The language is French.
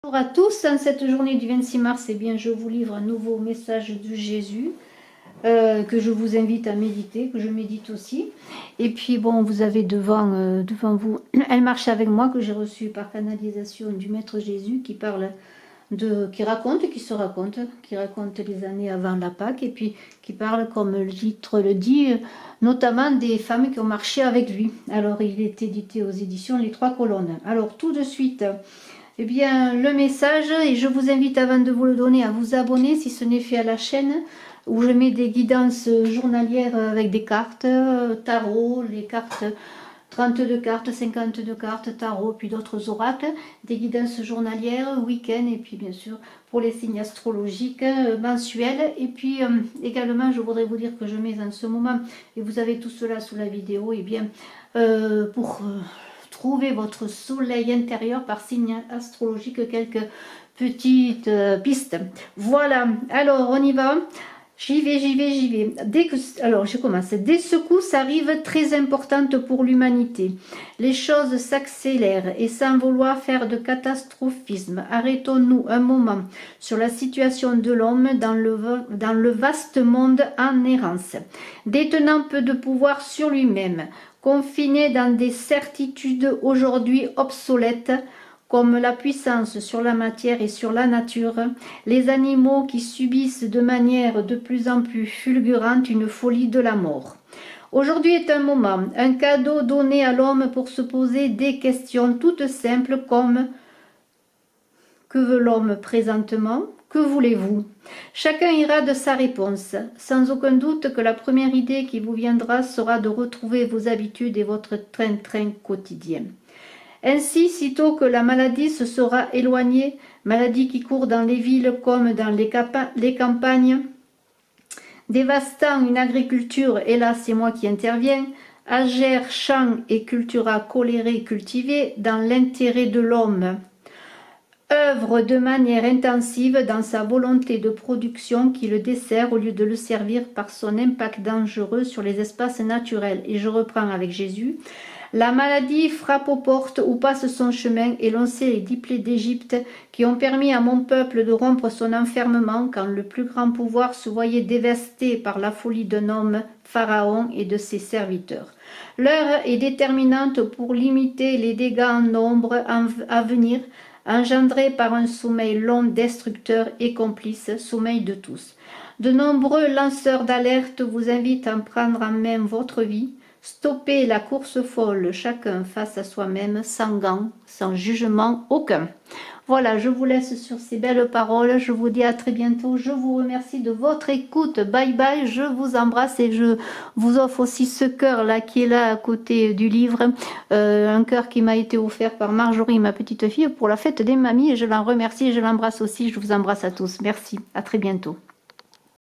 Bonjour à tous, en cette journée du 26 mars, eh bien, je vous livre un nouveau message de Jésus que je vous invite à méditer, que je médite aussi. Et puis bon, vous avez devant vous Elle marche avec moi que j'ai reçue par canalisation du Maître Jésus qui parle qui raconte les années avant la Pâque et puis qui parle, comme le titre le dit, notamment des femmes qui ont marché avec lui. Alors il est édité aux éditions Les Trois Colonnes. Alors tout de suite, eh bien, le message, et je vous invite avant de vous le donner à vous abonner si ce n'est fait à la chaîne, où je mets des guidances journalières avec des cartes, tarot, les cartes, 32 cartes, 52 cartes, tarot, puis d'autres oracles, des guidances journalières, week-end, et puis bien sûr pour les signes astrologiques mensuels. Et puis également, je voudrais vous dire que je mets en ce moment, et vous avez tout cela sous la vidéo, et bien pour... trouver votre soleil intérieur par signe astrologique, quelques petites pistes. Voilà, alors on y va. J'y vais. Alors je commence. Des secousses arrivent très importantes pour l'humanité. Les choses s'accélèrent et sans vouloir faire de catastrophisme, arrêtons-nous un moment sur la situation de l'homme dans le vaste monde en errance, détenant peu de pouvoir sur lui-même, confiné dans des certitudes aujourd'hui obsolètes, comme la puissance sur la matière et sur la nature, les animaux qui subissent de manière de plus en plus fulgurante une folie de la mort. Aujourd'hui est un moment, un cadeau donné à l'homme pour se poser des questions toutes simples comme « Que veut l'homme présentement ? Que voulez-vous » Chacun ira de sa réponse, sans aucun doute que la première idée qui vous viendra sera de retrouver vos habitudes et votre train-train quotidien. Ainsi, sitôt que la maladie se sera éloignée, maladie qui court dans les villes comme dans les campagnes, dévastant une agriculture, et là c'est moi qui interviens, agère, champs et cultura colérés cultivés dans l'intérêt de l'homme, œuvre de manière intensive dans sa volonté de production qui le dessert au lieu de le servir par son impact dangereux sur les espaces naturels. Et je reprends avec Jésus. La maladie frappe aux portes ou passe son chemin, et l'on sait les 10 plaies d'Égypte qui ont permis à mon peuple de rompre son enfermement quand le plus grand pouvoir se voyait dévasté par la folie d'un homme, Pharaon, et de ses serviteurs. L'heure est déterminante pour limiter les dégâts en nombre à venir, engendrés par un sommeil long, destructeur et complice, sommeil de tous. De nombreux lanceurs d'alerte vous invitent à prendre en main votre vie, stopper la course folle, chacun face à soi-même, sans gants, sans jugement aucun. Voilà, je vous laisse sur ces belles paroles. Je vous dis à très bientôt. Je vous remercie de votre écoute. Bye bye, je vous embrasse et je vous offre aussi ce cœur là qui est là à côté du livre. Un cœur qui m'a été offert par Marjorie, ma petite fille, pour la fête des mamies. Et je l'en remercie et je l'embrasse aussi. Je vous embrasse à tous. Merci, à très bientôt.